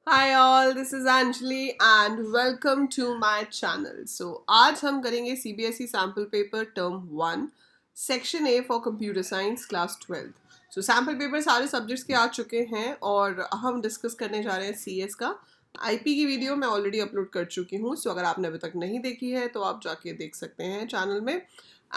Hi all, this is Anjali and welcome to my channel. So आज हम करेंगे CBSE sample paper term 1 section A for computer science class 12th. So sample paper सारे subjects के आ चुके हैं और हम डिस्कस करने जा रहे हैं CS का. IP की वीडियो मैं ऑलरेडी अपलोड कर चुकी हूँ, सो अगर आपने अभी तक नहीं देखी है तो आप जाके देख सकते हैं चैनल में.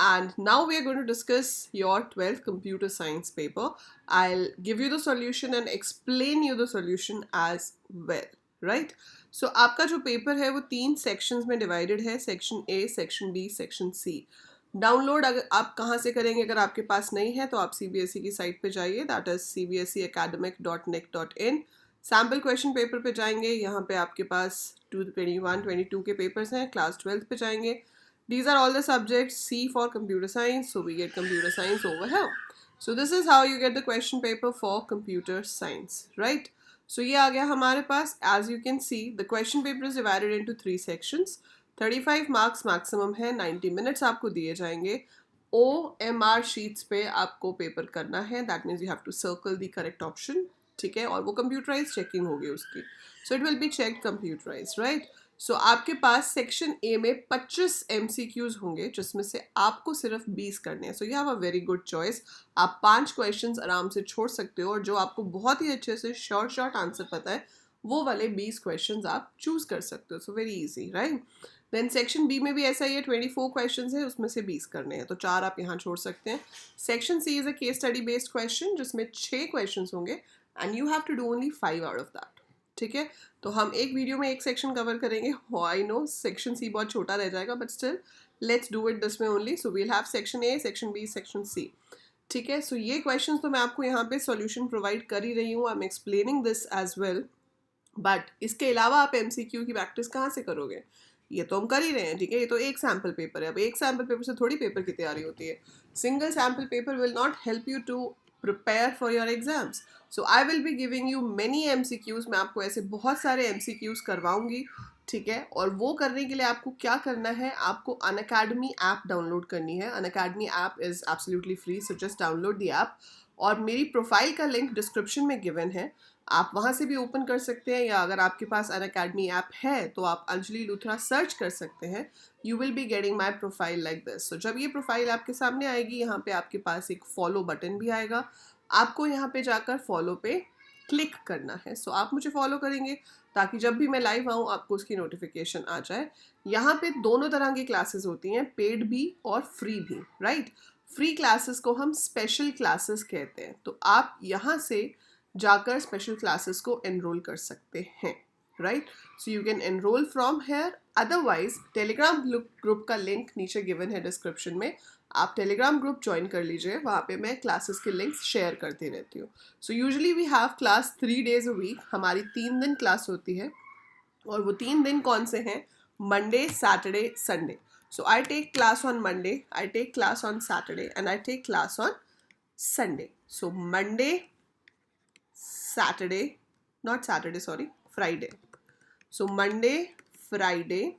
And now we are going to discuss your 12th computer science paper. I'll give you the solution and explain you the solution as well. Right? So आपका जो पेपर है वो 3 सेक्शंस में डिवाइडेड है. Section A, section B, section C. Download अगर आप कहाँ से करेंगे, अगर आपके पास नहीं है तो आप CBSE की साइट पे जाइए, that is cbseacademic.nic.in. Sample question paper पे जाएंगे, यहाँ पे आपके पास 2021-22 के पेपर्स हैं. क्लास 12th पे जाएंगे. These are all the subjects. C for computer science, so we get computer science over here. So this is how you get the question paper for computer science, right? So ये आ गया हमारे पास. As you can see, the question paper is divided into 3 sections. 35 marks maximum है, 90 minutes आपको दिए जाएंगे. OMR sheets पे आपको paper करना है. That means you have to circle the correct option. ठीक है, और वो computerized checking होगी उसकी. So it will be checked computerized, right? सो आपके पास सेक्शन ए में 25 MCQs होंगे जिसमें से आपको सिर्फ 20 करने हैं. So you have a very good choice. आप 5 क्वेश्चंस आराम से छोड़ सकते हो और जो आपको बहुत ही अच्छे से शॉर्ट आंसर पता है वो वाले 20 क्वेश्चंस आप चूज कर सकते हो. So very easy, right? Then section B में भी ऐसा ही है, 24 क्वेश्चंस है, उसमें से 20 करने हैं, तो 4 आप यहाँ छोड़ सकते हैं. Section C is a case study based question जिसमें 6 क्वेश्चंस होंगे and you have to do only 5 out of that. ठीक है, तो हम एक वीडियो में एक सेक्शन कवर करेंगे. आई नो सेक्शन सी बहुत छोटा रह जाएगा, but still let's do it this में only. So we'll have section A, section B, section C. ठीक है, सो ये क्वेश्चन तो मैं आपको यहाँ पे सॉल्यूशन प्रोवाइड कर ही रही हूँ. I am explaining this as well, but इसके अलावा आप MCQ की प्रैक्टिस कहाँ से करोगे? ये तो हम कर ही रहे हैं. ठीक है, ये तो एक सैम्पल पेपर है. अब एक सैम्पल पेपर से थोड़ी पेपर की तैयारी होती है. Single sample paper will not help you to prepare for your exams. So I will be giving you many MCQs. मैं आपको ऐसे बहुत सारे MCQs करवाऊंगी. ठीक है, और वो करने के लिए आपको क्या करना है, आपको अनअकैडमी ऐप डाउनलोड करनी है. Unacademy app is absolutely free, so just download the app. और मेरी प्रोफाइल का लिंक डिस्क्रिप्शन में गिवन है, आप वहाँ से भी ओपन कर सकते हैं, या अगर आपके पास अनअकैडमी ऐप है तो आप अंजलि लूथरा सर्च कर सकते हैं. You will be getting my profile like this. So जब ये प्रोफाइल आपके सामने आएगी, यहाँ पे आपके पास एक फॉलो बटन भी आएगा. आपको यहाँ पे जाकर फॉलो पे क्लिक करना है. सो आप मुझे फॉलो करेंगे ताकि जब भी मैं लाइव आऊँ आपको उसकी नोटिफिकेशन आ जाए. यहाँ पे दोनों तरह की क्लासेस होती हैं, पेड भी और फ्री भी, राइट? फ्री क्लासेस को हम स्पेशल क्लासेस कहते हैं. तो आप यहाँ से जाकर स्पेशल क्लासेस को एनरोल कर सकते हैं, right? So you can enrol from here. Otherwise Telegram group का लिंक नीचे गिवन है डिस्क्रिप्शन में, आप टेलीग्राम ग्रुप ज्वाइन कर लीजिए. वहाँ पे मैं क्लासेस के लिंक्स शेयर करती रहती हूँ. So usually we have class 3 days a week. हमारी 3 दिन क्लास होती है, और वो 3 दिन कौन से हैं? Monday, Saturday, Sunday. So I take class on Monday, I take class on Saturday, and I take class on Sunday. So Monday, Saturday, not Saturday, sorry, Friday. So Monday, Friday,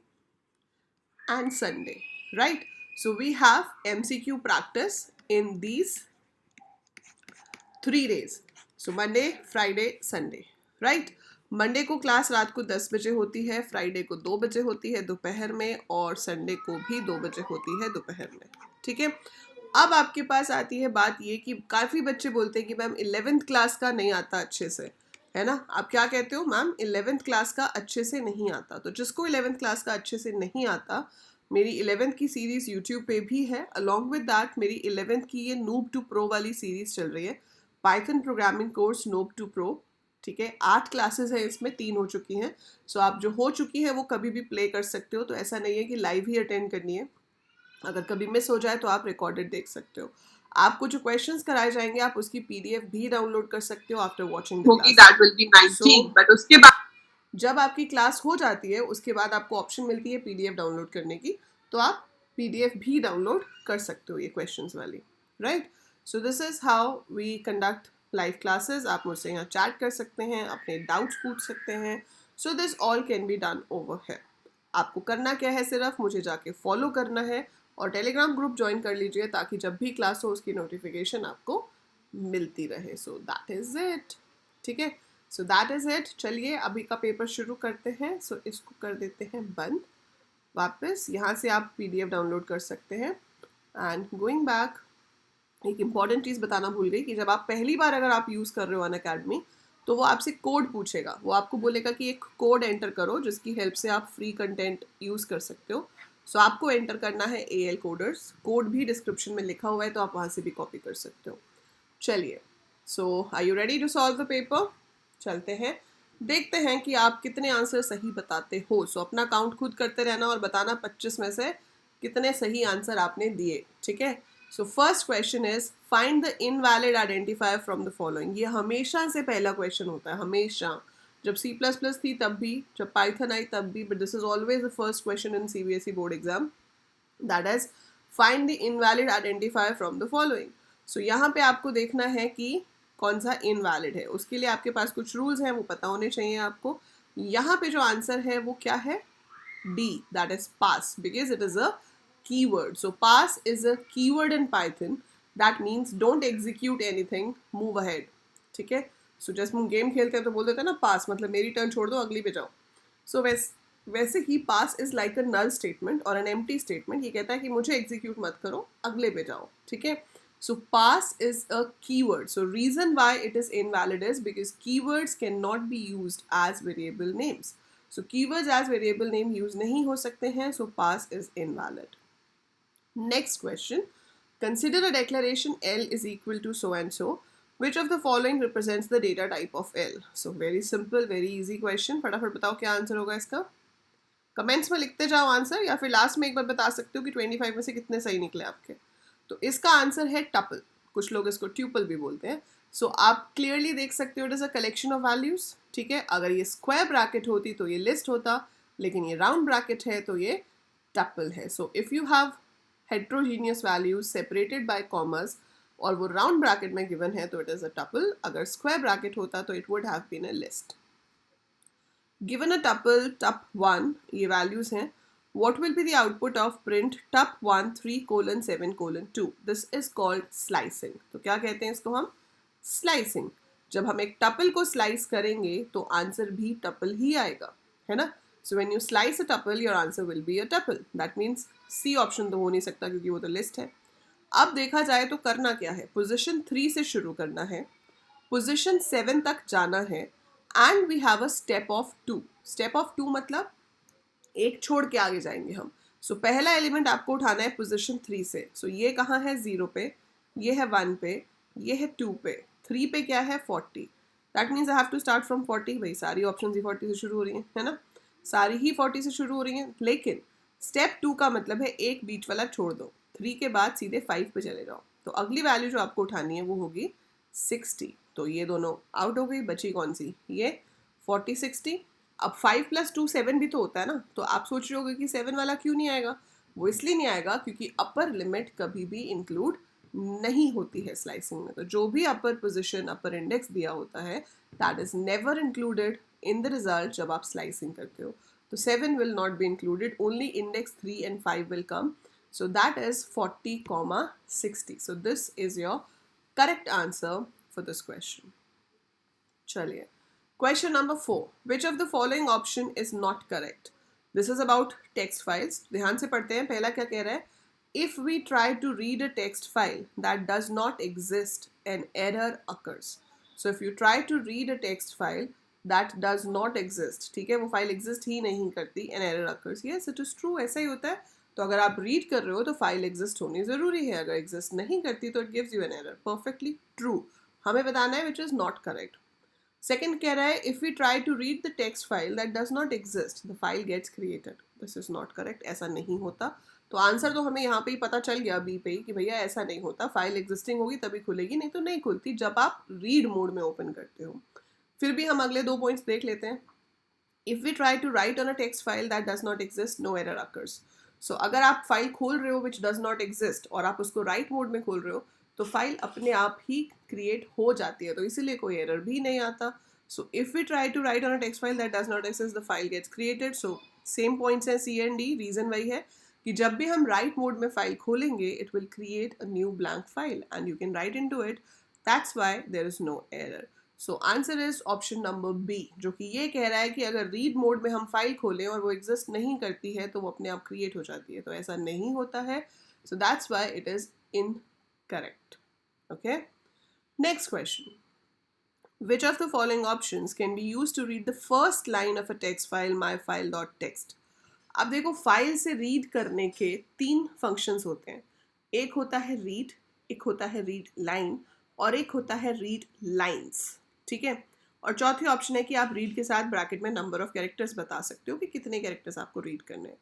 and Sunday, right? So we have MCQ practice in these 3 days. So Monday, Friday, Sunday, right? Monday को class रात को 10 बजे होती है, Friday को 2 बजे होती है दोपहर में, और संडे को भी 2 बजे होती है दोपहर में. ठीक है, अब आपके पास आती है बात ये कि काफ़ी बच्चे बोलते हैं कि मैम 11th क्लास का नहीं आता अच्छे से, है ना? आप क्या कहते हो? मैम 11th क्लास का अच्छे से नहीं आता. तो जिसको 11th क्लास का अच्छे से नहीं आता, मेरी 11th की सीरीज़ यूट्यूब पे भी है. अलॉन्ग विद दैट मेरी 11th की ये नूब टू प्रो वाली सीरीज़ चल रही है, Python programming course noob to pro. ठीक है, 8 क्लासेस हैं इसमें, 3 हो चुकी हैं. सो आप जो हो चुकी हैं वो कभी भी प्ले कर सकते हो. तो ऐसा नहीं है कि लाइव ही अटेंड करनी है. अगर कभी मिस हो जाए तो आप रिकॉर्डेड देख सकते हो. आपको जो क्वेश्चंस कराए जाएंगे आप उसकी PDF भी डाउनलोड कर सकते हो after watching the class. That will be 19, but उसके बाद जब आपकी क्लास हो जाती है उसके बाद आपको ऑप्शन मिलती है PDF डाउनलोड करने की, तो आप PDF भी डाउनलोड कर सकते हो ये क्वेश्चंस वाली, right? So this is how we conduct live classes. आप मुझसे यहाँ चैट कर सकते हैं, अपने डाउट्स पूछ सकते हैं. सो this all can be done over here. आपको करना क्या है, सिर्फ मुझे जाके फॉलो करना है और टेलीग्राम ग्रुप ज्वाइन कर लीजिए ताकि जब भी क्लास हो उसकी नोटिफिकेशन आपको मिलती रहे. So that is it. ठीक है, सो दैट इज़ इट. चलिए अभी का पेपर शुरू करते हैं. सो इसको कर देते हैं बंद. वापस यहाँ से आप PDF डाउनलोड कर सकते हैं. एंड गोइंग बैक, एक इम्पॉर्टेंट चीज़ बताना भूल गई कि जब आप पहली बार अगर आप यूज़ कर रहे हो अनअकैडमी, तो वो आपसे कोड पूछेगा. वो आपको बोलेगा कि एक कोड एंटर करो जिसकी हेल्प से आप फ्री कंटेंट यूज़ कर सकते हो. सो आपको एंटर करना है AL कोडर्स. कोड भी डिस्क्रिप्शन में लिखा हुआ है, तो आप वहाँ से भी कॉपी कर सकते हो. चलिए, so are you ready to solve the paper? चलते हैं, देखते हैं कि आप कितने आंसर सही बताते हो. सो अपना काउंट खुद करते रहना और बताना 25 में से कितने सही आंसर आपने दिए. ठीक है. So first question is find the invalid identifier from the following. ये हमेशा से पहला क्वेश्चन होता है, हमेशा. जब C++ थी तब भी, जब पाइथन आई तब भी, but this is always the first question in CBSE board exam. That is find the invalid identifier from the following. So यहाँ पे आपको देखना है कि कौन सा इनवैलिड है. उसके लिए आपके पास कुछ रूल्स हैं, वो पता होने चाहिए आपको. यहाँ पे जो आंसर है वो क्या है? D, that is pass, because it is a keyword. So pass is a keyword in Python. That means don't execute anything, move ahead. ठीक है. So जैसे हम गेम खेलते हैं तो बोल देते हैं ना पास, मतलब मेरी टर्न छोड़ दो, अगली पे जाओ. So वैसे ही pass is like a null statement और एन एम्प्टी स्टेटमेंट. ये कहता है कि मुझे एग्जीक्यूट मत करो, अगले पे जाओ. ठीक है. So pass is a keyword. So reason why it is invalid is because keywords cannot be used as variable names. So keywords as variable name use नहीं हो सकते हैं. So pass is invalid. Next question. Consider a declaration L is equal to so and so. Which of the following represents the data type of L? So very simple, very easy question. फटाफट बताओ क्या answer होगा इसका. Comments में लिखते जाओ answer, या फिर लास्ट में एक बार बता सकते हो कि 25 में से कितने सही निकले आपके. तो इसका आंसर है टपल. कुछ लोग इसको ट्यूपल भी बोलते हैं. सो आप क्लियरली देख सकते हो it is a collection of values. ठीक है. अगर ये स्क्वायर ब्रैकेट होती तो ये लिस्ट होता, लेकिन ये राउंड ब्रैकेट है तो ये टपल है. So if you have heterogeneous values separated by commas और वो राउंड ब्रैकेट में गिवन है तो इट इज अ टपल. अगर स्क्वायर ब्रैकेट होता तो it would have been a list. Given a tuple tup1, ये वैल्यूज हैं. What will be the output of print tup1 3:7:2? This is called slicing. तो क्या कहते हैं इसको हम? Slicing. जब हम एक टपल को स्लाइस करेंगे तो आंसर भी टपल ही आएगा, है ना. So when you slice a tuple, your answer will be a tuple. That means C option तो हो नहीं सकता क्योंकि वो तो लिस्ट है. अब देखा जाए तो करना क्या है. पोजिशन 3 से शुरू करना है, पोजिशन 7 तक जाना है, and we have a step of 2. Step of 2 मतलब एक छोड़ के आगे जाएंगे हम. सो पहला एलिमेंट आपको उठाना है पोजीशन 3 से. सो ये कहाँ है? 0 पे, ये है 1 पे, ये है 2 पे, 3 पे क्या है? 40. That means I have to start from 40. भाई सारी ऑप्शन ही 40 से शुरू हो रही हैं, है ना. सारी ही 40 से शुरू हो रही हैं, लेकिन स्टेप 2 का मतलब है एक बीच वाला छोड़ दो. 3 के बाद सीधे 5 पे चले जाओ. तो अगली वैल्यू जो आपको उठानी है वो होगी 60. तो ये दोनों आउट हो गई, बची कौन सी? ये 40 60. अब 5 + 2 7 भी तो होता है ना. तो आप सोच रहे होगे कि 7 वाला क्यों नहीं आएगा. वो इसलिए नहीं आएगा क्योंकि अपर लिमिट कभी भी इंक्लूड नहीं होती है स्लाइसिंग में. तो जो भी अपर पोजीशन, अपर इंडेक्स दिया होता है, that is never included in the result जब आप स्लाइसिंग करते हो. तो 7 will not be included, only index 3 and 5 will come. So that is 40, 60. So this is your correct answer for this question. चलिए, question number 4. Which of the following option is not correct? This is about text files. ध्यान से पढ़ते हैं. पहला क्या कह रहा है? If we try to read a text file that does not exist, an error occurs. So if you try to read a text file that does not exist, ठीक है, वो फाइल एग्जिस्ट ही नहीं करती, an error occurs. Yes, it is true. ऐसा ही होता है. तो अगर आप रीड कर रहे हो तो फाइल एग्जिस्ट होनी ज़रूरी है. अगर एग्जिस्ट नहीं करती तो it gives you an error. Perfectly true. हमें बताना है which is not correct. Second कह रहा है if we try to read the text file that does not exist, the file gets created. This is not correct. ऐसा नहीं होता. तो आंसर तो हमें यहाँ पे ही पता चल गया बी पे ही कि भैया ऐसा नहीं होता. फाइल एग्जिस्टिंग होगी तभी खुलेगी, नहीं तो नहीं खुलती जब आप रीड मोड में ओपन करते हो. फिर भी हम अगले 2 पॉइंट्स देख लेते हैं. If we try to write on a text file that does not exist, no error occurs. So अगर आप फाइल खोल रहे हो विच डज नॉट एग्जिस्ट और आप उसको राइट मोड में खोल रहे हो तो फाइल अपने आप ही क्रिएट हो जाती है. तो इसीलिए कोई एरर भी नहीं आता. So if we try to write on a text file that does not exist, the file gets created. So same points हैं C and D. रीज़न वही है कि जब भी हम राइट मोड में फाइल खोलेंगे it will create a new blank file and you can write in to it. That's why there is no error. So answer is option number B, जो कि ये कह रहा है कि अगर रीड मोड में हम फाइल खोलें और वो एग्जिस्ट नहीं करती है तो वो अपने आप क्रिएट हो जाती है, तो ऐसा नहीं होता है. So that's why it is incorrect. Okay, next question. Which of the following options can be used to read the first line of a text file myfile.txt? अब देखो, फाइल से रीड करने के 3 फंक्शंस होते हैं. एक होता है रीड, एक होता है रीड लाइन, और एक होता है रीड लाइंस. ठीक है, और चौथी ऑप्शन है कि आप रीड के साथ ब्रैकेट में नंबर ऑफ कैरेक्टर्स बता सकते हो कि कितने कैरेक्टर्स आपको रीड करने हैं.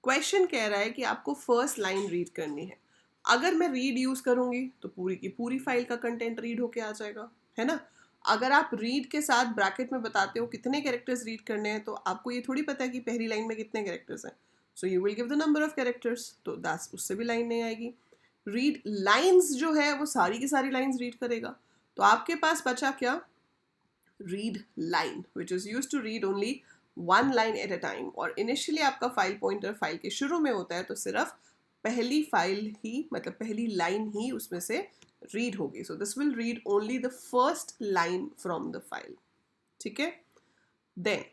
क्वेश्चन कह रहा है कि आपको फर्स्ट लाइन रीड करनी है. अगर मैं रीड यूज करूंगी तो पूरी की पूरी फाइल का कंटेंट रीड होके आ जाएगा, है ना. अगर आप रीड के साथ ब्रैकेट में बताते हो कितने कैरेक्टर्स रीड करने हैं, तो आपको ये थोड़ी पता है कि पहली लाइन में कितने कैरेक्टर्स हैं. So you will give the number of characters, तो दैट्स उससे भी लाइन नहीं आएगी. रीड लाइंस जो है वो सारी की सारी लाइंस रीड करेगा. तो आपके पास बचा क्या? Read line, which is use to read only one line at a time. और इनिशियली आपका फाइल पॉइंटर फाइल के शुरू में होता है, तो सिर्फ पहली फाइल ही, मतलब पहली लाइन ही उसमें से रीड होगी. So this will read only the first line from the file. ठीक है, then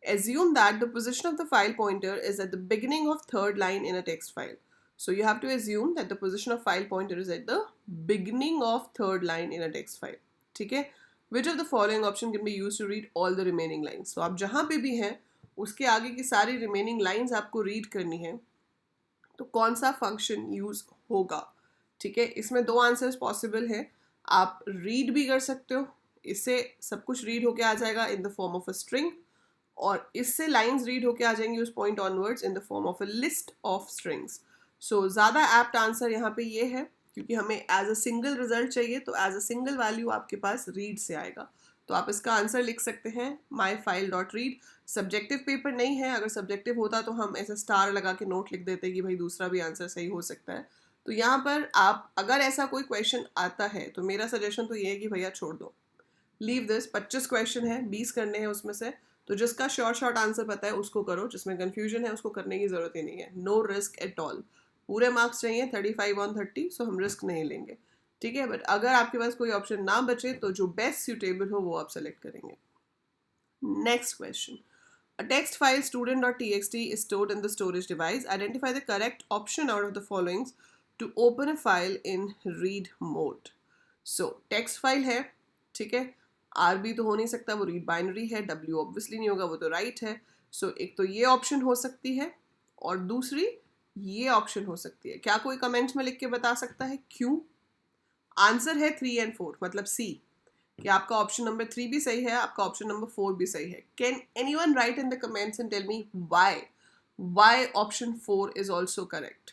assume that the position of the file pointer is at the beginning of third line in a text file. So you have to assume that the position of file pointer is at the beginning of third line in a text file. ठीक है, which of the following option can be used to read all the remaining lines? So आप जहाँ पे भी हैं उसके आगे की सारी remaining lines आपको read करनी है, तो कौन सा फंक्शन यूज होगा? ठीक है, इसमें 2 आंसर्स पॉसिबल है. आप रीड भी कर सकते हो, इससे सब कुछ रीड होके आ जाएगा in the form of a string, और इससे लाइंस रीड होके आ जाएंगी उस point onwards in the form of a list of strings. So ज़्यादा एप्ट आंसर यहाँ पे ये है, क्योंकि हमें एज अ सिंगल रिजल्ट चाहिए, तो एज अ सिंगल वैल्यू आपके पास रीड से आएगा. तो आप इसका आंसर लिख सकते हैं myfile.read. सब्जेक्टिव पेपर नहीं है, अगर सब्जेक्टिव होता तो हम ऐसे स्टार लगा के नोट लिख देते कि भाई दूसरा भी आंसर सही हो सकता है. तो यहाँ पर आप, अगर ऐसा कोई क्वेश्चन आता है तो मेरा सजेशन तो ये है कि भैया छोड़ दो, लीव दिस. 25 क्वेश्चन है, 20 करने हैं उसमें से, तो जिसका शॉर्ट आंसर पता है उसको करो, जिसमें कन्फ्यूजन है उसको करने की ज़रूरत ही नहीं है. No risk at all. पूरे मार्क्स चाहिए 35 on 30, सो हम रिस्क नहीं लेंगे. ठीक है, बट अगर आपके पास कोई ऑप्शन ना बचे तो जो बेस्ट सूटेबल हो वो आप सेलेक्ट करेंगे. Next question. A text file student.txt is stored in the storage device. Identify the correct option out of the following to open a file in read mode. So text file है, ठीक है, RB तो हो नहीं सकता, वो read binary है. W obviously नहीं होगा, वो तो राइट है. सो एक तो ये ऑप्शन हो सकती है, और दूसरी ये ऑप्शन हो सकती है. क्या कोई कमेंट्स में लिख के बता सकता है क्यों? आंसर है 3 and 4, मतलब सी, कि आपका ऑप्शन नंबर 3 भी सही है, आपका ऑप्शन नंबर 4 भी सही है. Can anyone write in the comments and tell me why option 4 is also correct?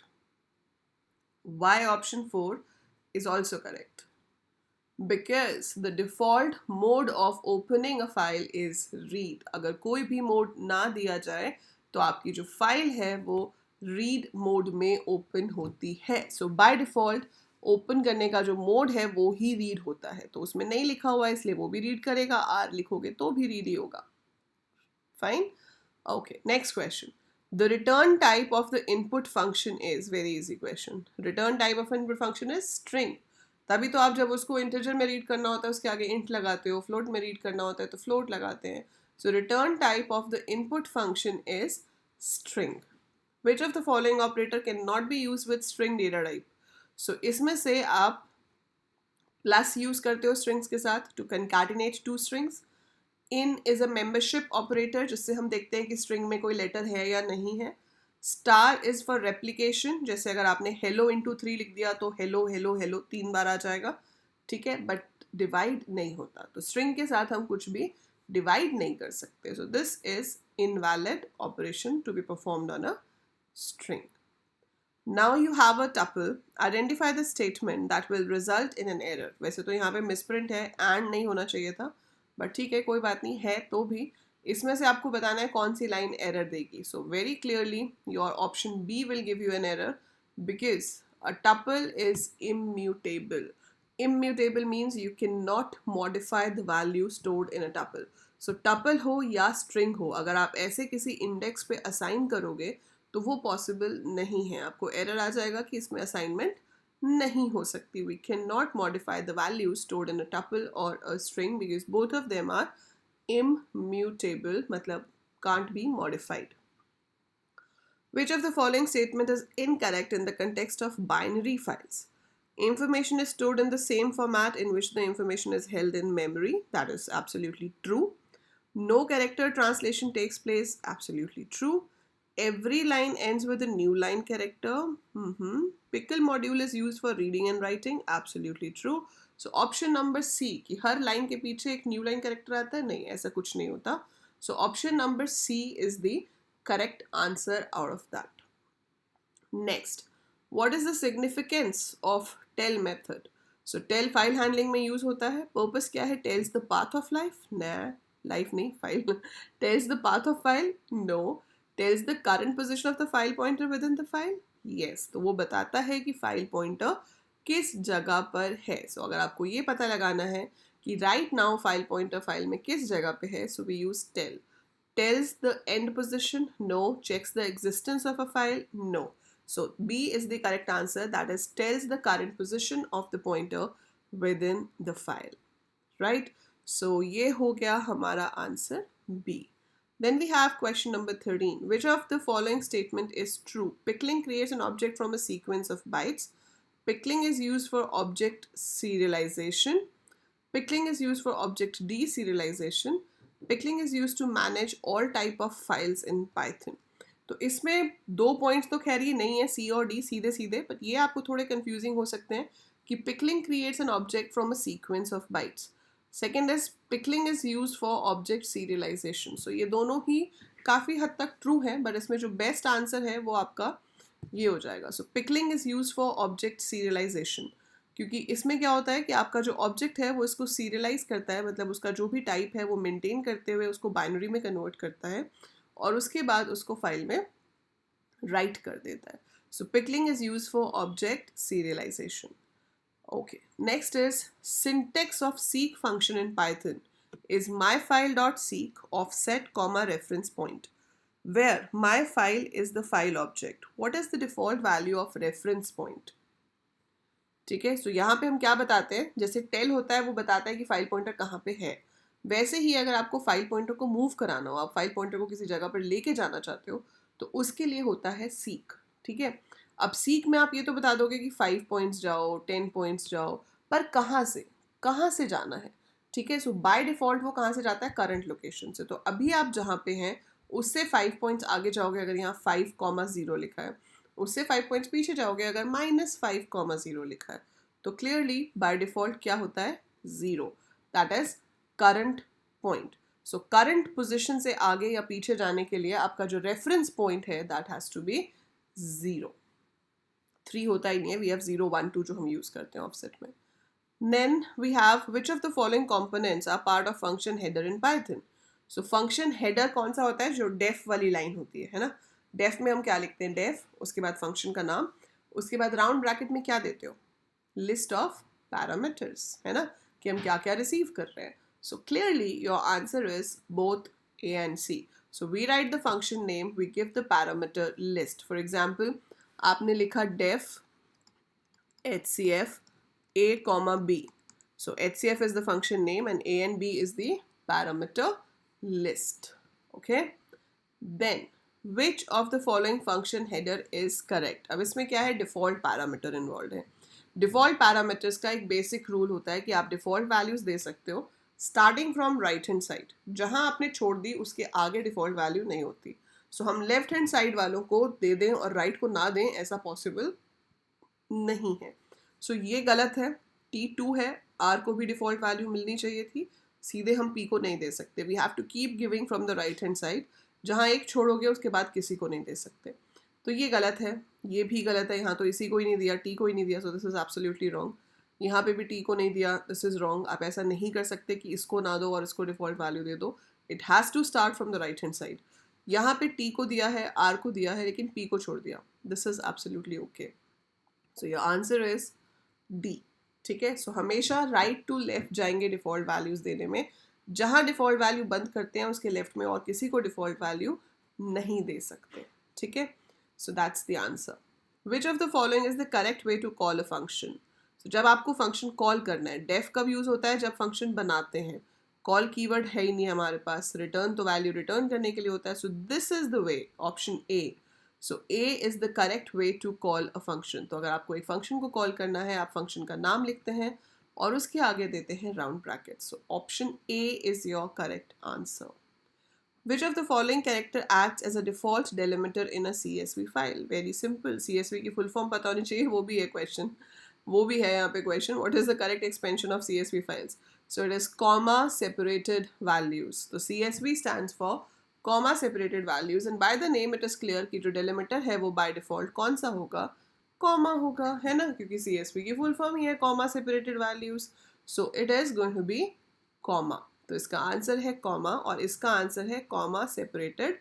Why option 4 is also correct? Because the default mode of opening a file is read. अगर कोई भी mode ना दिया जाए तो आपकी जो फाइल है वो रीड मोड में ओपन होती है. सो बाय डिफॉल्ट ओपन करने का जो मोड है वो ही रीड होता है. तो उसमें नहीं लिखा हुआ है इसलिए वो भी रीड करेगा, आर लिखोगे तो भी रीड ही होगा. Fine, okay. Next question. The return type of the input function is, very easy question. Return type of input function is string. तभी तो आप जब उसको इंटीजर में रीड करना होता है उसके आगे इंट लगाते हो, फ्लोट में रीड करना होता है तो फ्लोट लगाते हैं. So return type of the input function is string. Which of the following operator can not be use with string data type? So इसमें से आप प्लस यूज करते हो स्ट्रिंग्स के साथ to concatenate 2 strings. In is a membership operator, जिससे हम देखते हैं कि स्ट्रिंग में कोई लेटर है या नहीं है. स्टार इज फॉर रेप्लिकेशन, जैसे अगर आपने हेलो इंटू 3 लिख दिया तो हेलो हेलो हेलो 3 बार आ जाएगा. ठीक है, बट डिवाइड नहीं होता, तो स्ट्रिंग के साथ हम कुछ भी डिवाइड नहीं कर सकते. So this is invalid operation to be performed on a string. Now you have a tuple. Identify the statement that will result in an error. वैसे तो यहाँ पे misprint है, and नहीं होना चाहिए था, but ठीक है, कोई बात नहीं है. तो भी इसमें से आपको बताना है कौन सी लाइन एरर देगी. So very clearly your option B will give you an error because a tuple is immutable. Immutable means you cannot modify the value stored in a tuple. So tuple हो या string हो, अगर आप ऐसे किसी index पे assign करोगे तो वो पॉसिबल नहीं है. आपको एरर आ जाएगा कि इसमें असाइनमेंट नहीं हो सकती. We cannot modify the values stored in a tuple or a string because both of them are immutable, मतलब can't be modified. Which of the following statement is incorrect in the context of binary files? Information is stored in the same format in which the information is held in memory. That is absolutely true. No character translation takes place. Absolutely true. Every line ends with a new line character. Pickle module is used for reading and writing. Absolutely true. So option number C कि हर line के पीछे एक new line character आता है, नहीं, ऐसा कुछ नहीं होता. So option number C is the correct answer out of that. Next, what is the significance of tell method? So tell file handling में use होता है. Purpose क्या है? Tells the path of life? Nah, life नहीं, file. Tells the path of file? No. Tells the current position of the file pointer within the file? Yes. तो वो बताता है कि file pointer किस जगह पर है. So अगर आपको ये पता लगाना है कि right now file pointer file में किस जगह पे है, so we use tell. Tells the end position? No. Checks the existence of a file? No. So B is the correct answer. That is, tells the current position of the pointer within the file. Right? So ये हो गया हमारा answer B. Then we have question number 13. Which of the following statement is true? Pickling creates an object from a sequence of bytes. Pickling is used for object serialization. Pickling is used for object deserialization. Pickling is used to manage all type of files in Python. तो इसमें 2 points तो खैर ये नहीं है, सी और D सीधे सीधे, बट ये आपको थोड़े कंफ्यूजिंग हो सकते हैं कि pickling creates an object from a sequence of bytes. Second is pickling is use for object serialisation. So ये दोनों ही काफ़ी हद तक ट्रू है, बट इसमें जो बेस्ट आंसर है वो आपका ये हो जाएगा. So pickling is use for object serialisation, क्योंकि इसमें क्या होता है कि आपका जो ऑब्जेक्ट है वो इसको सीरियलाइज करता है, मतलब उसका जो भी टाइप है वो मेंटेन करते हुए उसको बाइनरी में कन्वर्ट करता है और उसके बाद उसको फाइल में राइट कर देता है. So pickling is use for object serialisation. Okay, next is syntax of seek function in Python is myfile.seek offset comma reference point, where myfile is the file object. What is the default value of reference point? ठीक है, सो यहाँ पे हम क्या बताते हैं, जैसे tell होता है वो बताता है कि फाइल पॉइंटर कहाँ पे है, वैसे ही अगर आपको फाइल पॉइंटर को मूव कराना हो, आप फाइल पॉइंटर को किसी जगह पर लेके जाना चाहते हो, तो उसके लिए होता है सीक. ठीक है, अब सीक में आप ये तो बता दोगे कि 5 पॉइंट्स जाओ, 10 पॉइंट्स जाओ, पर कहाँ से जाना है. ठीक है, सो बाय डिफॉल्ट वो कहाँ से जाता है, करंट लोकेशन से. तो अभी आप जहाँ पे हैं उससे 5 पॉइंट्स आगे जाओगे अगर यहाँ 5,0 लिखा है, उससे 5 पॉइंट्स पीछे जाओगे अगर -5,0 लिखा है, तो क्लियरली बाय डिफॉल्ट क्या होता है, 0. That is current point. So current position से आगे या पीछे जाने के लिए आपका जो रेफरेंस पॉइंट है दैट हैज टू बी 0. 3 होता ही नहीं है, वी हैव 0, 1, 2 जो हम यूज करते हैं ऑफसेट में. Then we have which of the following components are part of function header in Python? So function header कौन सा होता है, जो def वाली लाइन होती है ना. def में हम क्या लिखते हैं, def, उसके बाद function का नाम, उसके बाद राउंड ब्रैकेट में क्या देते हो, list of parameters, है ना, कि हम क्या क्या रिसीव कर रहे हैं. So clearly your answer is both A and C. So we write the function name, we give the parameter list. For example, आपने लिखा def HCF A comma B. So HCF is the function name and A and B is the parameter list. Okay. Then which of the following function header is correct? अब इसमें क्या है, default parameter involved है. Default parameters का एक basic rule होता है कि आप default values दे सकते हो starting from right hand side. जहाँ आपने छोड़ दी उसके आगे default value नहीं होती. So हम left hand side वालों को दे दें और right को ना दें, ऐसा possible नहीं है. सो ये गलत है. T2 है, R को भी डिफॉल्ट वैल्यू मिलनी चाहिए थी, सीधे हम P को नहीं दे सकते. We have to keep giving from the right hand side. जहाँ एक छोड़ोगे उसके बाद किसी को नहीं दे सकते, तो ये गलत है. ये भी गलत है, यहाँ तो इसी को ही नहीं दिया, T को ही नहीं दिया, सो दिस इज एब्सोल्युटली रॉन्ग. यहाँ पे भी T को नहीं दिया, दिस इज रॉन्ग. आप ऐसा नहीं कर सकते कि इसको ना दो और इसको डिफॉल्ट वैल्यू दे दो. It has to start from the right hand side. यहाँ पे T को दिया है, R को दिया है, लेकिन P को छोड़ दिया. This is absolutely okay. So your answer is D. ठीक है, सो हमेशा राइट टू लेफ्ट जाएंगे डिफॉल्ट वैल्यूज देने में. जहां डिफॉल्ट वैल्यू बंद करते हैं उसके लेफ्ट में और किसी को डिफॉल्ट वैल्यू नहीं दे सकते. ठीक है, so that's the answer. Which of the following is the correct way to call a function. जब आपको फंक्शन कॉल करना है, डेफ कब यूज होता है? जब फंक्शन बनाते हैं. कॉल कीवर्ड है ही नहीं हमारे पास, रिटर्न तो वैल्यू रिटर्न करने के लिए होता है. So this is the way, option A. So A is the correct way to call a function. तो अगर आपको एक फंक्शन को कॉल करना है, आप फंक्शन का नाम लिखते हैं और उसके आगे देते हैं round bracket. So option A is your correct answer. Which of the following character acts as a default delimiter in a CSV file? Very simple. CSV की full form पता होनी चाहिए, वो भी है question. वो भी है यहाँ पे question. What is the correct expansion of CSV files? So it is comma separated values. तो CSV stands for comma separated values and by the name it is clear कि जो delimiter है वो by default कौन सा होगा? Comma होगा, है ना? क्योंकि CSV की full form ही है comma separated values. So it is going to be comma. तो इसका आंसर है कॉमा और इसका आंसर है कॉमा सेपरेटेड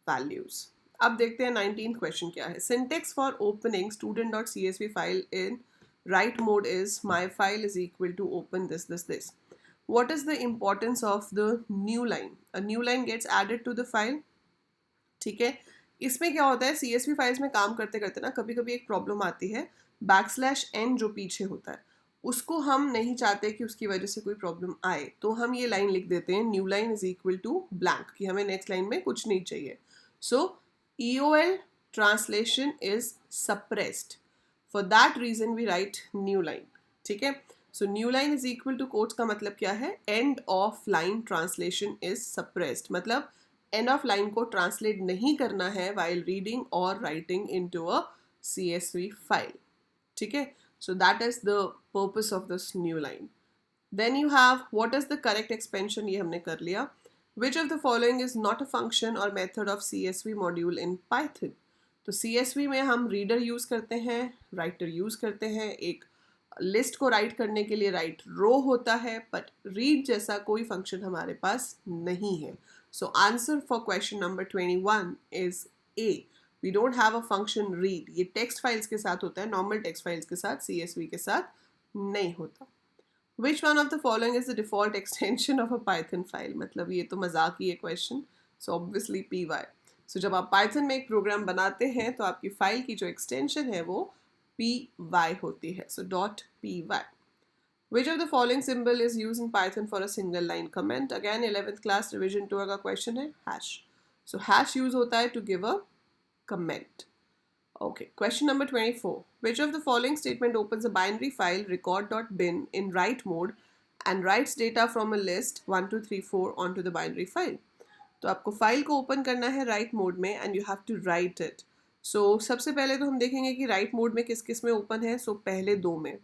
वैल्यूज. अब देखते हैं 19th क्वेश्चन क्या है. Syntax for opening student.csv file in write mode is my file is equal to open this this this. What is the importance of the new line? A new line gets added to the file. ठीक है, इसमें क्या होता है, CSV files में काम करते करते ना कभी कभी एक प्रॉब्लम आती है. \n जो पीछे होता है उसको हम नहीं चाहते कि उसकी वजह से कोई प्रॉब्लम आए, तो हम ये लाइन लिख देते हैं new line is equal to blank, कि हमें नेक्स्ट लाइन में कुछ नहीं चाहिए. So EOL translation is suppressed, for that reason we write new line. ठीक है, so new line is equal to quotes का मतलब क्या है, end of line translation is suppressed, मतलब एंड ऑफ लाइन को ट्रांसलेट नहीं करना है वाइल रीडिंग और writing into a CSV file. ठीक है, so that is the purpose of this new line. Then you have what is the correct expansion, ये हमने कर लिया. Which of the following is not a function or method of CSV module in Python? तो CSV में हम reader use करते हैं, writer use करते हैं. एक लिस्ट को राइट करने के लिए राइट रो होता है, बट रीड जैसा कोई फंक्शन हमारे पास नहीं है. So answer for question number 21 is A. We don't have a function read. ये टेक्स्ट फाइल्स के साथ होता है, नॉर्मल टेक्स्ट फाइल्स के साथ, CSV के साथ नहीं होता. Which one of the following is the default extension of a Python file? मतलब ये तो मजाक ही है क्वेश्चन. So obviously PY. सो जब आप पाइथन में एक प्रोग्राम बनाते हैं तो आपकी फाइल की जो एक्सटेंशन है वो PY होती है. सो .py. Which of the following symbol is used in Python for a single line comment? Again 11th class revision 2 का क्वेश्चन है, hash. So hash use होता है to give a comment. Okay, question number 24. Which of the following statement opens a binary file record.bin in write mode and writes data from a list 1 2 3 4 onto the binary file? तो आपको file को open करना है write mode में and you have to write it. So सबसे पहले तो हम देखेंगे कि राइट मोड में किस किस में ओपन है. सो पहले दो में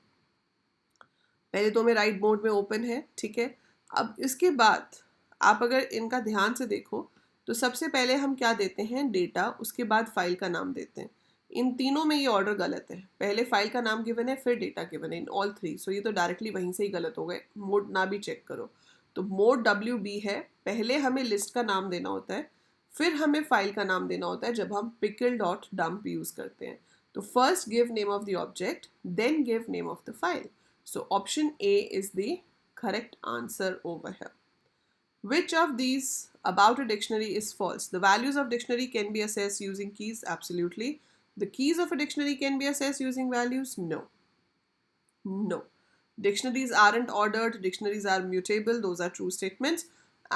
राइट मोड में ओपन है. ठीक है, अब इसके बाद आप अगर इनका ध्यान से देखो तो सबसे पहले हम क्या देते हैं, डेटा, उसके बाद फाइल का नाम देते हैं. इन तीनों में ये ऑर्डर गलत है. पहले फाइल का नाम गिवन है, फिर डेटा गिवन है, इन ऑल थ्री. सो ये तो डायरेक्टली वहीं से ही गलत हो गए. मोड ना भी चेक करो. तो मोड WB है, पहले हमें लिस्ट का नाम देना होता है, फिर हमें फाइल का नाम देना होता है जब हम pickle.dump यूज करते हैं. तो first give name of the object, then give name of the file. So option A is the correct answer over here. Which of these about a dictionary is false? The values of dictionary can be assessed using keys. Absolutely. The keys of a dictionary can be assessed using values. No. Dictionaries aren't ordered. Dictionaries are mutable. Those are true statements.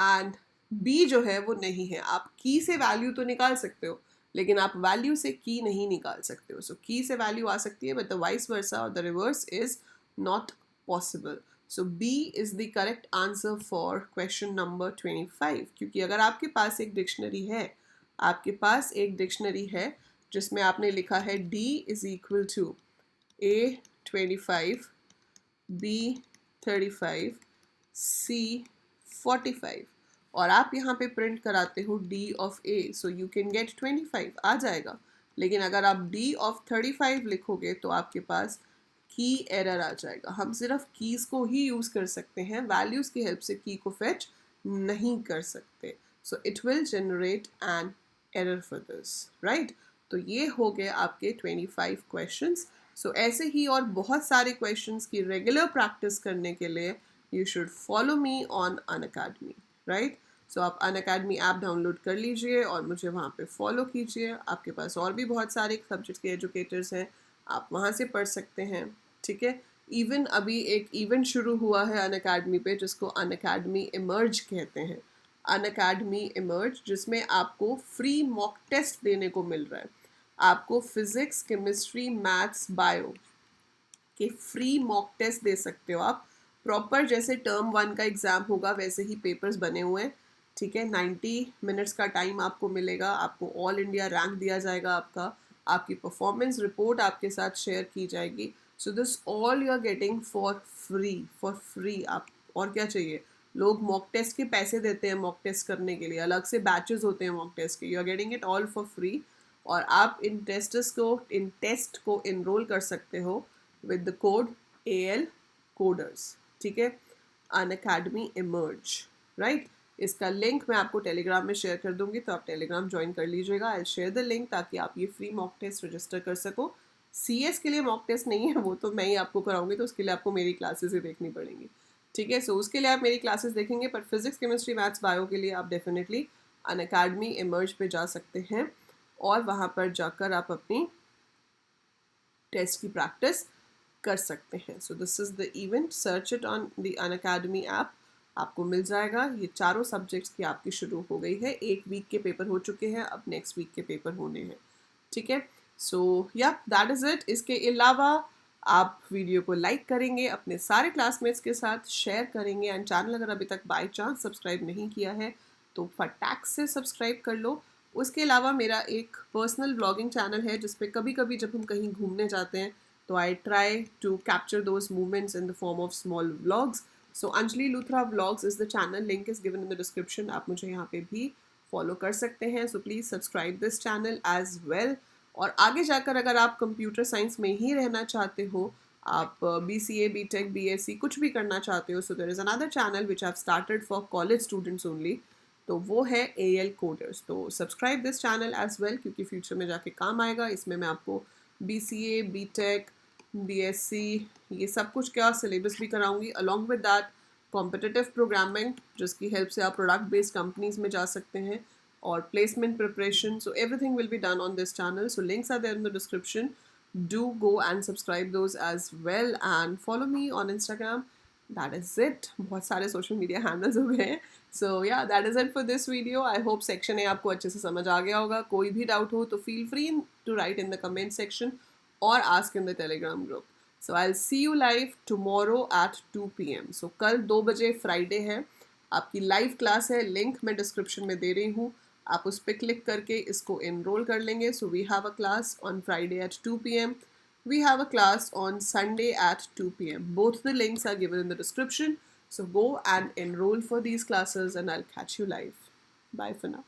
And B जो है वो नहीं है. आप की से value तो निकाल सकते हो, लेकिन आप वैल्यू से की नहीं निकाल सकते हो. सो की से वैल्यू आ सकती है, बट द वाइस वर्सा और the reverse is not possible. So B is the correct answer for question number 25. क्योंकि अगर आपके पास एक डिक्शनरी है, जिसमें आपने लिखा है D is equal to A 25, B 35, C 45, और आप यहाँ पे प्रिंट कराते हो D of A, so you can get 25 आ जाएगा. लेकिन अगर आप D of 35 लिखोगे तो आपके पास की एरर आ जाएगा. हम सिर्फ कीज को ही यूज कर सकते हैं, वैल्यूज की हेल्प से की को फेच नहीं कर सकते. So it will generate an error for this, right. तो ये हो गए आपके 25 क्वेश्चंस. सो ऐसे ही और बहुत सारे क्वेश्चंस की रेगुलर प्रैक्टिस करने के लिए you should follow me on Unacademy, right. So आप अनअकैडमी ऐप डाउनलोड कर लीजिए और मुझे वहाँ पे फॉलो कीजिए। आपके पास और भी बहुत सारे सब्जेक्ट्स के एजुकेटर्स हैं, आप वहाँ से पढ़ सकते हैं, ठीक है। इवन अभी एक इवेंट शुरू हुआ है अनअकैडमी पे जिसको अनअकैडमी इमर्ज कहते हैं, अनअकैडमी इमर्ज, जिसमें आपको फ्री मॉक टेस्ट देने को मिल रहा है। आपको फिजिक्स, केमिस्ट्री, मैथ्स, बायो के फ्री मॉक टेस्ट दे सकते हो आप। प्रॉपर जैसे टर्म 1 का एग्ज़ाम होगा वैसे ही पेपर्स बने हुए हैं, ठीक है। 90 मिनट्स का टाइम आपको मिलेगा, आपको ऑल इंडिया रैंक दिया जाएगा आपका, आपकी परफॉर्मेंस रिपोर्ट आपके साथ शेयर की जाएगी। So this all you are getting for free. आप और क्या चाहिए? लोग मॉक टेस्ट के पैसे देते हैं मॉक टेस्ट करने के लिए, अलग से बैचेस होते हैं मॉक टेस्ट के, you are getting it all for free. और आप इन टेस्ट को इनरोल कर सकते हो with the code AL Coders, ठीक है, अनअकैडमी इमर्ज, राइट। इसका लिंक मैं आपको टेलीग्राम में शेयर कर दूंगी, तो आप टेलीग्राम ज्वाइन कर लीजिएगा। आई शेयर द लिंक ताकि आप ये फ्री मॉक टेस्ट रजिस्टर कर सको। CS के लिए मॉक टेस्ट नहीं है, वो तो मैं ही आपको कराऊंगी, तो उसके लिए आपको मेरी क्लासेस ही देखनी पड़ेंगी, ठीक है। सो उसके लिए आप मेरी क्लासेस देखेंगे, पर फिजिक्स, केमिस्ट्री, मैथ्स, बायो के लिए आप डेफिनेटली अनअकैडमी इमर्ज पे जा सकते हैं और वहाँ पर जाकर आप अपनी टेस्ट की प्रैक्टिस कर सकते हैं। So this is the event, search it on the Unacademy app, आपको मिल जाएगा। ये चारों सब्जेक्ट्स की आपकी शुरू हो गई है, एक वीक के पेपर हो चुके हैं, अब नेक्स्ट वीक के पेपर होने हैं, ठीक है। सो या दैट इज़ इट। इसके अलावा आप वीडियो को लाइक करेंगे, अपने सारे क्लासमेट्स के साथ शेयर करेंगे, एंड चैनल अगर अभी तक बाय चांस सब्सक्राइब नहीं किया है तो फटाक से सब्सक्राइब कर लो। उसके अलावा मेरा एक पर्सनल व्लॉगिंग चैनल है जिसपे कभी कभी जब हम कहीं घूमने जाते हैं तो I try to capture those moments in the form of small vlogs. So Anjali Luthra Vlogs is the channel. Link is given in the description. आप मुझे यहाँ पे भी फॉलो कर सकते हैं. So please subscribe this channel as well. और आगे जाकर अगर आप कंप्यूटर साइंस में ही रहना चाहते हो, आप BCA, BTech, BSc कुछ भी करना चाहते हो, so there is another channel which I've started for college students only. तो वो है AL Coders. तो subscribe this channel as well, क्योंकि फ्यूचर में जाके काम आएगा। इसमें मैं आपको BCA, BTech, BSc ये सब कुछ क्या सिलेबस भी कराऊंगी, along with that competitive programming, जिसकी हेल्प से आप प्रोडक्ट बेस्ड कंपनीज में जा सकते हैं, और placement preparation. So everything will be done on this channel. So links are there in the description. Do go and subscribe those as well and follow me on Instagram. That is it. बहुत सारे social media handles हो गए हैं. सो या that is it for this video. I hope section A आपको अच्छे से समझ आ गया होगा. कोई भी डाउट हो तो feel free to write in the comment section or ask in the Telegram group. So I'll see you live tomorrow at 2 PM. So कल 2 बजे फ्राइडे है, आपकी लाइव क्लास है, लिंक मैं डिस्क्रिप्शन में दे रही हूँ, आप उस पर क्लिक करके इसको एनरोल कर लेंगे. So we have a class on Friday at 2 PM. We have a class on Sunday at 2 PM. Both the links are given in the description. So go and enroll for these classes and I'll catch you live. Bye for now.